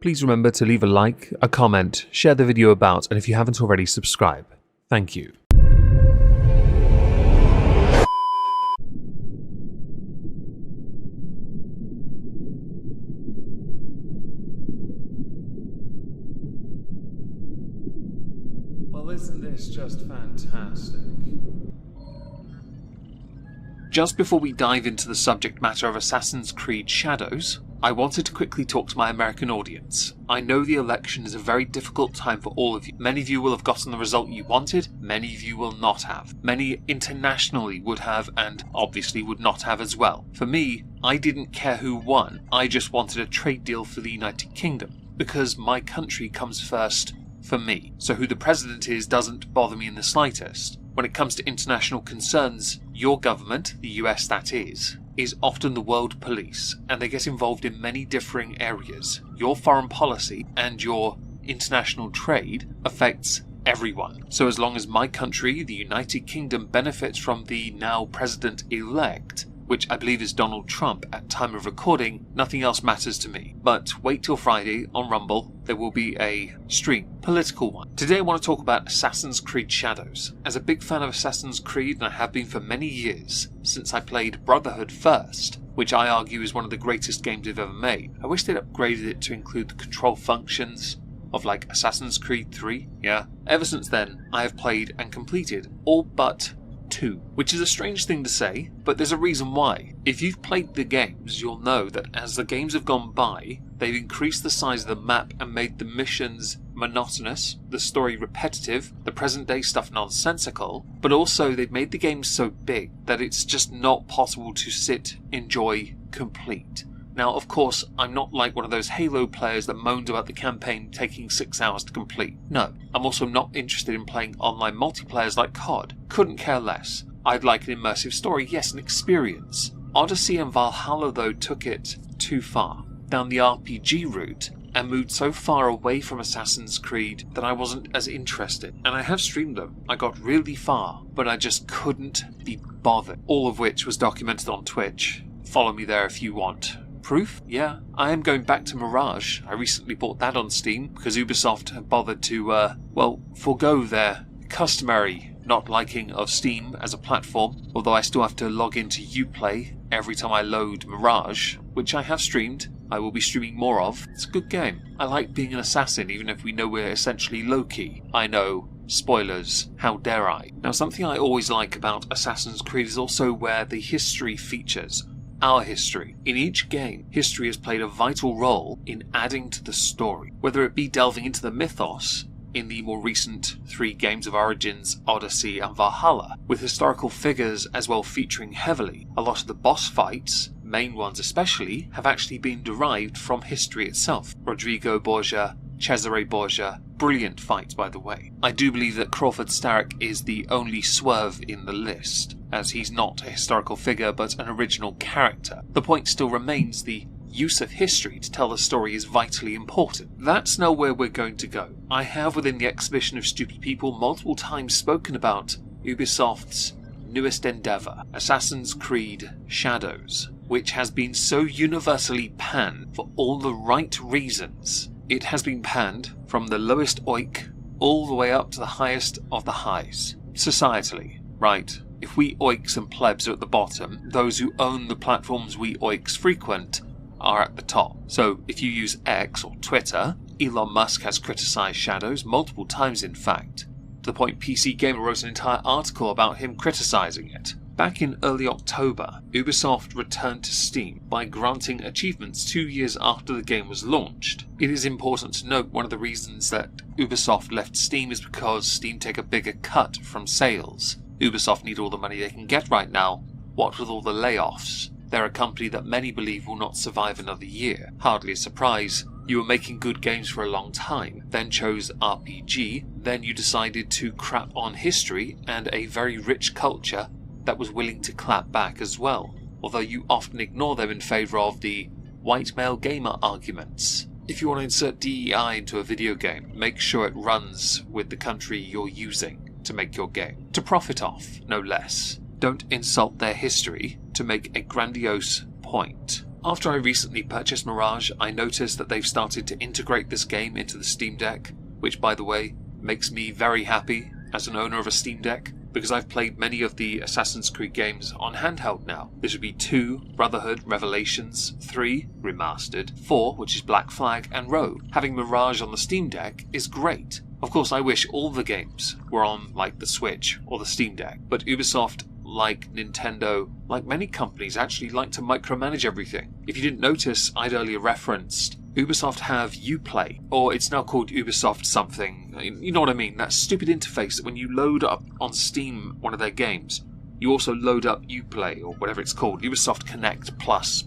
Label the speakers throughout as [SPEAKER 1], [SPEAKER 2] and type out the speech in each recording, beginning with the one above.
[SPEAKER 1] please remember to leave a like, a comment, share the video about, and if you haven't already, subscribe. Thank you. Well, isn't this just fantastic? Just before we dive into the subject matter of Assassin's Creed Shadows, I wanted to quickly talk to my American audience. I know the election is a very difficult time for all of you. Many of you will have gotten the result you wanted, many of you will not have. Many internationally would have, and obviously would not have as well. For me, I didn't care who won, I just wanted a trade deal for the United Kingdom, because my country comes first for me. So who the president is doesn't bother me in the slightest. When it comes to international concerns, your government, the US that is often the world police, and they get involved in many differing areas. Your foreign policy and your international trade affects everyone. So as long as my country, the United Kingdom, benefits from the now president-elect, which I believe is Donald Trump at time of recording, nothing else matters to me. But wait till Friday on Rumble, there will be a stream, political one. Today I want to talk about Assassin's Creed Shadows. As a big fan of Assassin's Creed, and I have been for many years, since I played Brotherhood first, which I argue is one of the greatest games they've ever made. I wish they'd upgraded it to include the control functions of like Assassin's Creed 3, yeah. Ever since then, I have played and completed all but 2, which is a strange thing to say, but there's a reason why. If you've played the games, you'll know that as the games have gone by, they've increased the size of the map and made the missions monotonous, the story repetitive, the present day stuff nonsensical, but also they've made the games so big that it's just not possible to sit, enjoy, complete. Now, of course, I'm not like one of those Halo players that moans about the campaign taking 6 hours to complete. No, I'm also not interested in playing online multiplayers like COD. Couldn't care less. I'd like an immersive story, yes, an experience. Odyssey and Valhalla, though, took it too far, down the RPG route, and moved so far away from Assassin's Creed that I wasn't as interested. And I have streamed them. I got really far, but I just couldn't be bothered. All of which was documented on Twitch. Follow me there if you want. Proof? Yeah, I am going back to Mirage. I recently bought that on Steam because Ubisoft have bothered to, forego their customary not liking of Steam as a platform, although I still have to log into Uplay every time I load Mirage, which I have streamed. I will be streaming more of. It's a good game. I like being an assassin, even if we know we're essentially low-key. I know, spoilers, how dare I. Now, something I always like about Assassin's Creed is also where the history features. Our history. In each game, history has played a vital role in adding to the story, whether it be delving into the mythos in the more recent 3 games of Origins, Odyssey and Valhalla, with historical figures as well featuring heavily. A lot of the boss fights, main ones especially, have actually been derived from history itself. Rodrigo Borgia, Cesare Borgia, brilliant fights by the way. I do believe that Crawford Starrick is the only swerve in the list, as he's not a historical figure but an original character. The point still remains the use of history to tell the story is vitally important. That's now where we're going to go. I have within the Exhibition of Stupid People multiple times spoken about Ubisoft's newest endeavour, Assassin's Creed Shadows, which has been so universally panned for all the right reasons. It has been panned from the lowest oik all the way up to the highest of the highs. Societally, right? If we oiks and plebs are at the bottom, those who own the platforms we oiks frequent are at the top. So if you use X or Twitter, Elon Musk has criticised Shadows multiple times in fact, to the point PC Gamer wrote an entire article about him criticising it. Back in early October, Ubisoft returned to Steam by granting achievements 2 years after the game was launched. It is important to note one of the reasons that Ubisoft left Steam is because Steam take a bigger cut from sales. Ubisoft need all the money they can get right now, what with all the layoffs. They're a company that many believe will not survive another year. Hardly a surprise. You were making good games for a long time, then chose RPG, then you decided to crap on history and a very rich culture that was willing to clap back as well, although you often ignore them in favour of the white male gamer arguments. If you want to insert DEI into a video game, make sure it runs with the country you're using to make your game, to profit off, no less. Don't insult their history to make a grandiose point. After I recently purchased Mirage, I noticed that they've started to integrate this game into the Steam Deck, which by the way, makes me very happy as an owner of a Steam Deck, because I've played many of the Assassin's Creed games on handheld now. This would be 2, Brotherhood, Revelations, 3, Remastered, 4, which is Black Flag, and Rogue. Having Mirage on the Steam Deck is great. Of course, I wish all the games were on, like, the Switch or the Steam Deck, but Ubisoft, like Nintendo, like many companies, actually like to micromanage everything. If you didn't notice, I'd earlier referenced Ubisoft have Uplay, or it's now called Ubisoft something, you know what I mean, that stupid interface that when you load up on Steam one of their games, you also load up Uplay, or whatever it's called, Ubisoft Connect plus,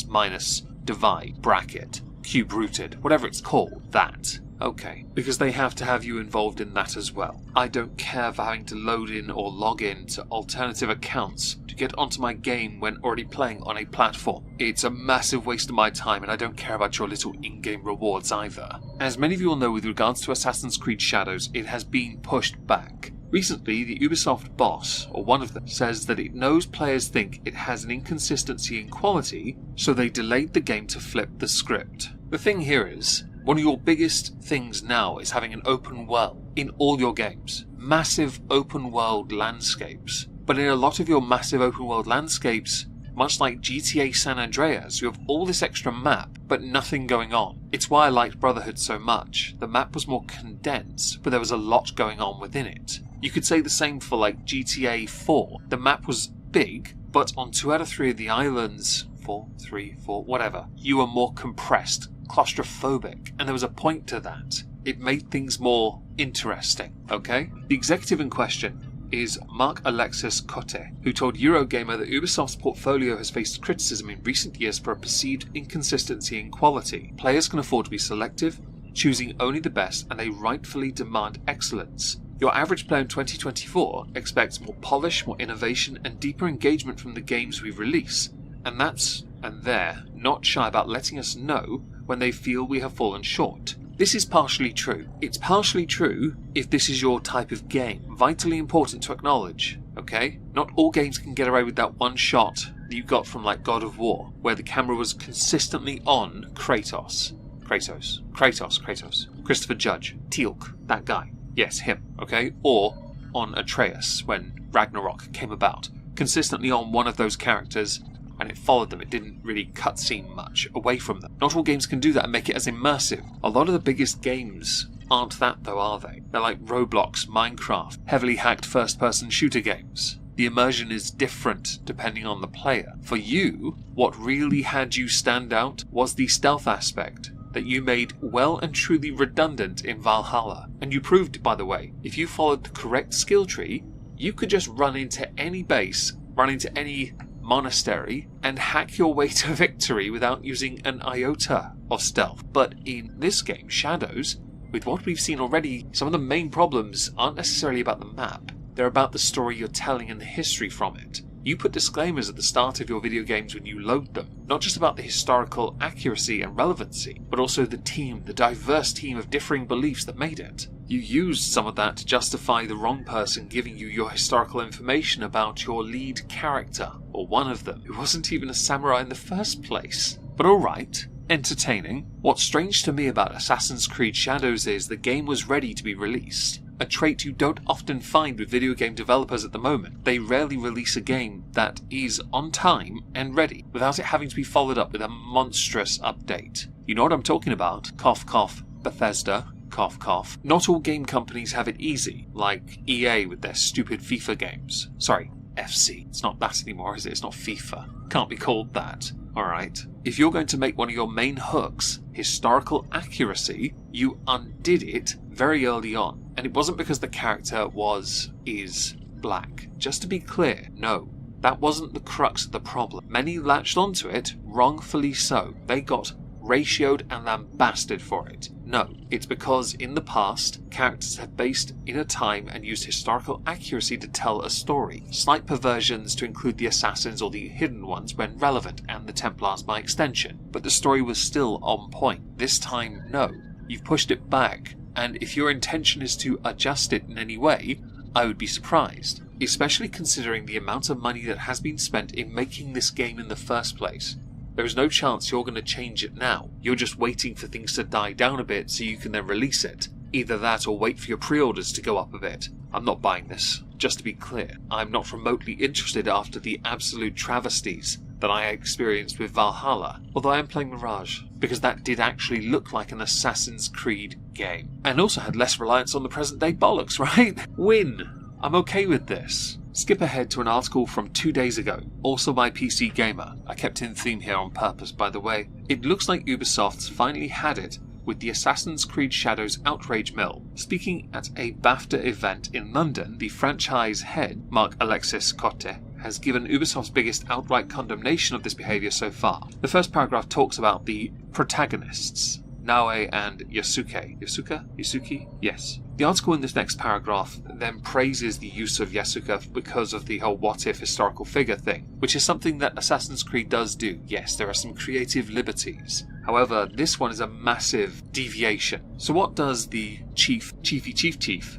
[SPEAKER 1] minus, divide, bracket, cube rooted, whatever it's called, that. Okay, because they have to have you involved in that as well. I don't care for having to load in or log in to alternative accounts to get onto my game when already playing on a platform. It's a massive waste of my time, and I don't care about your little in-game rewards either. As many of you will know, with regards to Assassin's Creed Shadows, it has been pushed back. Recently, the Ubisoft boss, or one of them, says that it knows players think it has an inconsistency in quality, so they delayed the game to flip the script. The thing here is, one of your biggest things now is having an open world in all your games. Massive open world landscapes. But in a lot of your massive open world landscapes, much like GTA San Andreas, you have all this extra map, but nothing going on. It's why I liked Brotherhood so much. The map was more condensed, but there was a lot going on within it. You could say the same for like GTA 4. The map was big, but on 2 out of 3 of the islands, 4, 3, 4, whatever, you were more compressed, claustrophobic, and there was a point to that. It made things more interesting, okay? The executive in question is Mark Alexis Cote, who told Eurogamer that Ubisoft's portfolio has faced criticism in recent years for a perceived inconsistency in quality. Players can afford to be selective, choosing only the best, and they rightfully demand excellence. Your average player in 2024 expects more polish, more innovation, and deeper engagement from the games we release, and they're not shy about letting us know when they feel we have fallen short. This is partially true. It's partially true if this is your type of game. Vitally important to acknowledge, okay? Not all games can get away with that one shot that you got from like God of War, where the camera was consistently on Kratos. Christopher Judge. Teal'c, that guy. Yes, him, okay? Or on Atreus, when Ragnarok came about. Consistently on one of those characters, and it followed them. It didn't really cutscene much away from them. Not all games can do that and make it as immersive. A lot of the biggest games aren't that though, are they? They're like Roblox, Minecraft, heavily hacked first-person shooter games. The immersion is different depending on the player. For you, what really had you stand out was the stealth aspect that you made well and truly redundant in Valhalla. And you proved, by the way, if you followed the correct skill tree, you could just run into any base, run into any monastery, and hack your way to victory without using an iota of stealth. But in this game, Shadows, with what we've seen already, some of the main problems aren't necessarily about the map. They're about the story you're telling and the history from it. You put disclaimers at the start of your video games when you load them, not just about the historical accuracy and relevancy, but also the team, the diverse team of differing beliefs that made it. You used some of that to justify the wrong person giving you your historical information about your lead character, or one of them, who wasn't even a samurai in the first place. But alright, entertaining. What's strange to me about Assassin's Creed Shadows is the game was ready to be released. A trait you don't often find with video game developers at the moment. They rarely release a game that is on time and ready, without it having to be followed up with a monstrous update. You know what I'm talking about? Cough cough, Bethesda. Cough cough. Not all game companies have it easy, like EA with their stupid FIFA games. Sorry, FC. It's not that anymore, is it? It's not FIFA. Can't be called that. Alright. If you're going to make one of your main hooks historical accuracy, you undid it very early on. And it wasn't because the character is black. Just to be clear, no. That wasn't the crux of the problem. Many latched onto it, wrongfully so. They got ratioed and lambasted for it. No, it's because in the past, characters have based in a time and used historical accuracy to tell a story. Slight perversions to include the assassins or the hidden ones when relevant, and the Templars by extension. But the story was still on point. This time, no. You've pushed it back, and if your intention is to adjust it in any way, I would be surprised. Especially considering the amount of money that has been spent in making this game in the first place. There is no chance you're going to change it now. You're just waiting for things to die down a bit so you can then release it. Either that or wait for your pre-orders to go up a bit. I'm not buying this. Just to be clear, I'm not remotely interested after the absolute travesties that I experienced with Valhalla, although I am playing Mirage, because that did actually look like an Assassin's Creed game. And also had less reliance on the present day bollocks, right? Win! I'm okay with this. Skip ahead to an article from 2 days ago, also by PC Gamer. I kept in theme here on purpose, by the way. It looks like Ubisoft's finally had it with the Assassin's Creed Shadows Outrage Mill. Speaking at a BAFTA event in London, the franchise head, Mark Alexis Cotte, has given Ubisoft's biggest outright condemnation of this behaviour so far. The first paragraph talks about the protagonists, Naoe and Yasuke. Yasuki? Yes. The article in this next paragraph then praises the use of Yasuke because of the whole what-if historical figure thing, which is something that Assassin's Creed does do. Yes, there are some creative liberties. However, this one is a massive deviation. So what does the chief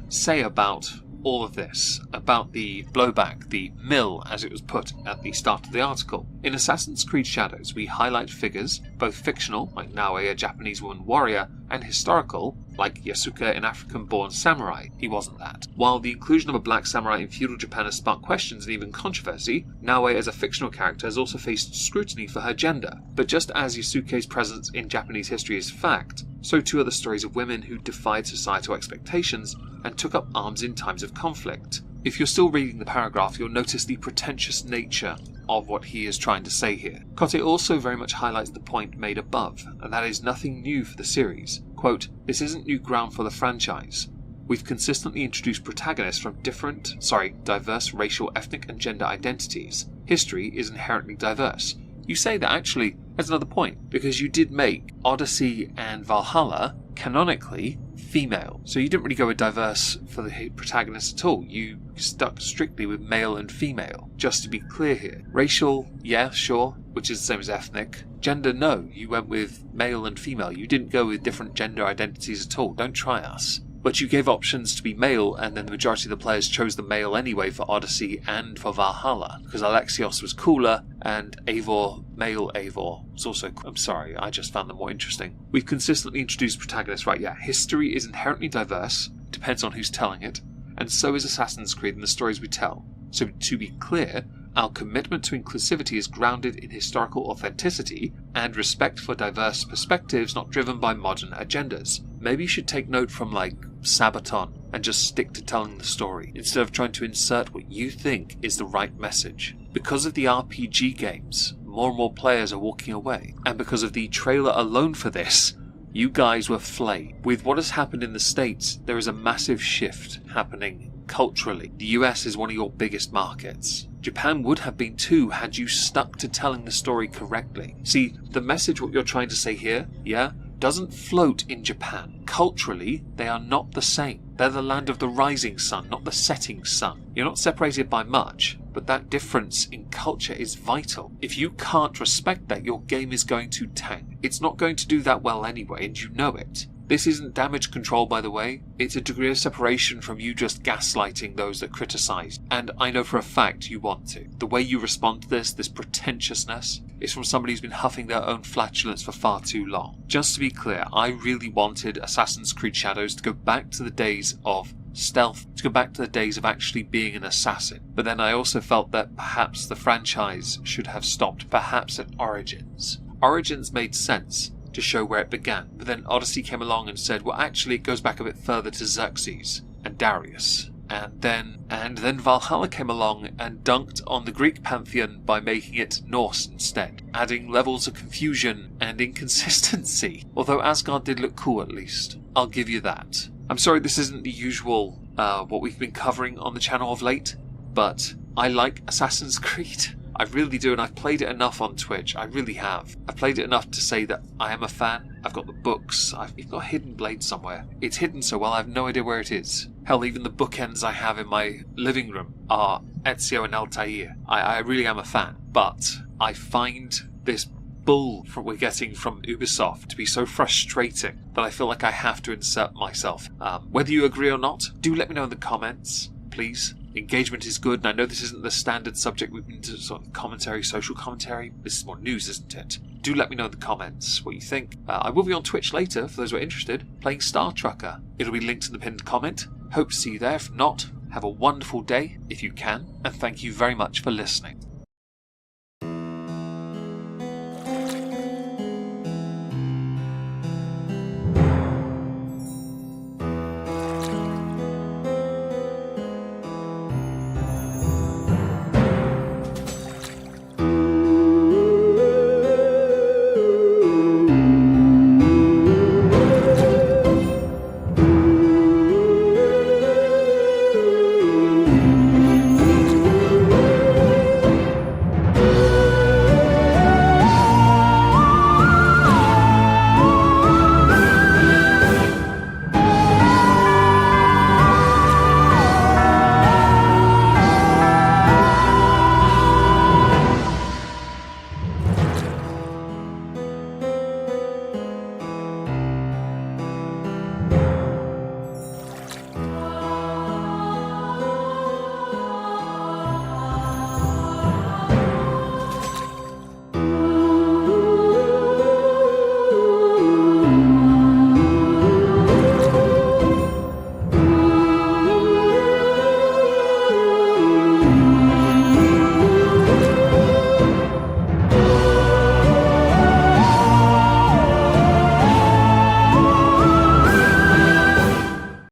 [SPEAKER 1] say about all of this, about the blowback, the mill as it was put at the start of the article? In Assassin's Creed Shadows, we highlight figures, both fictional, like Naoe, a Japanese woman warrior, and historical, like Yasuke, an African-born samurai. He wasn't that. While the inclusion of a black samurai in feudal Japan has sparked questions and even controversy, Naoe as a fictional character has also faced scrutiny for her gender. But just as Yasuke's presence in Japanese history is fact, so too are the stories of women who defied societal expectations and took up arms in times of conflict. If you're still reading the paragraph, you'll notice the pretentious nature of what he is trying to say here. Cotte also very much highlights the point made above, and that is nothing new for the series. Quote, "This isn't new ground for the franchise. We've consistently introduced protagonists from diverse racial, ethnic and gender identities. History is inherently diverse." You say that actually, that's another point, because you did make Odyssey and Valhalla canonically female. So you didn't really go with diverse for the protagonists at all. You stuck strictly with male and female. Just to be clear here. Racial, yeah, sure, which is the same as ethnic. Gender, no. You went with male and female. You didn't go with different gender identities at all. Don't try us. But you gave options to be male, and then the majority of the players chose the male anyway for Odyssey and for Valhalla, because Alexios was cooler, and Eivor, male Eivor, was also cool. I'm sorry, I just found them more interesting. We've consistently introduced protagonists, right, yeah, history is inherently diverse, depends on who's telling it, and so is Assassin's Creed and the stories we tell. So to be clear, our commitment to inclusivity is grounded in historical authenticity and respect for diverse perspectives not driven by modern agendas. Maybe you should take note from like Sabaton and just stick to telling the story instead of trying to insert what you think is the right message. Because of the RPG games, more and more players are walking away, and because of the trailer alone for this, you guys were flayed. With what has happened in the States, there is a massive shift happening culturally. The US is one of your biggest markets. Japan would have been too had you stuck to telling the story correctly. See, the message what you're trying to say here, yeah, doesn't float in Japan. Culturally, they are not the same. They're the land of the rising sun, not the setting sun. You're not separated by much, but that difference in culture is vital. If you can't respect that, your game is going to tank. It's not going to do that well anyway, and you know it. This isn't damage control, by the way. It's a degree of separation from you just gaslighting those that criticise. And I know for a fact you want to. The way you respond to this pretentiousness, is from somebody who's been huffing their own flatulence for far too long. Just to be clear, I really wanted Assassin's Creed Shadows to go back to the days of stealth, to go back to the days of actually being an assassin. But then I also felt that perhaps the franchise should have stopped perhaps at Origins. Origins made sense to show where it began, but then Odyssey came along and said, well, actually it goes back a bit further to Xerxes and Darius. And then Valhalla came along and dunked on the Greek pantheon by making it Norse instead, adding levels of confusion and inconsistency. Although Asgard did look cool at least. I'll give you that. I'm sorry this isn't the usual what we've been covering on the channel of late, but I like Assassin's Creed. I really do, and I've played it enough on Twitch. I really have. I've played it enough to say that I am a fan. I've got the books. I've even got a hidden blade somewhere. It's hidden so well I have no idea where it is. Hell, even the bookends I have in my living room are Ezio and Altair. I really am a fan. But I find this bull we're getting from Ubisoft to be so frustrating that I feel like I have to insert myself. Whether you agree or not, do let me know in the comments, please. Engagement is good, and I know this isn't the standard subject we've been to, sort of commentary, social commentary. This is more news, isn't it? Do let me know in the comments what you think. I will be on Twitch later, for those who are interested, playing Star Trucker. It'll be linked in the pinned comment. Hope to see you there. If not, have a wonderful day, if you can, and thank you very much for listening.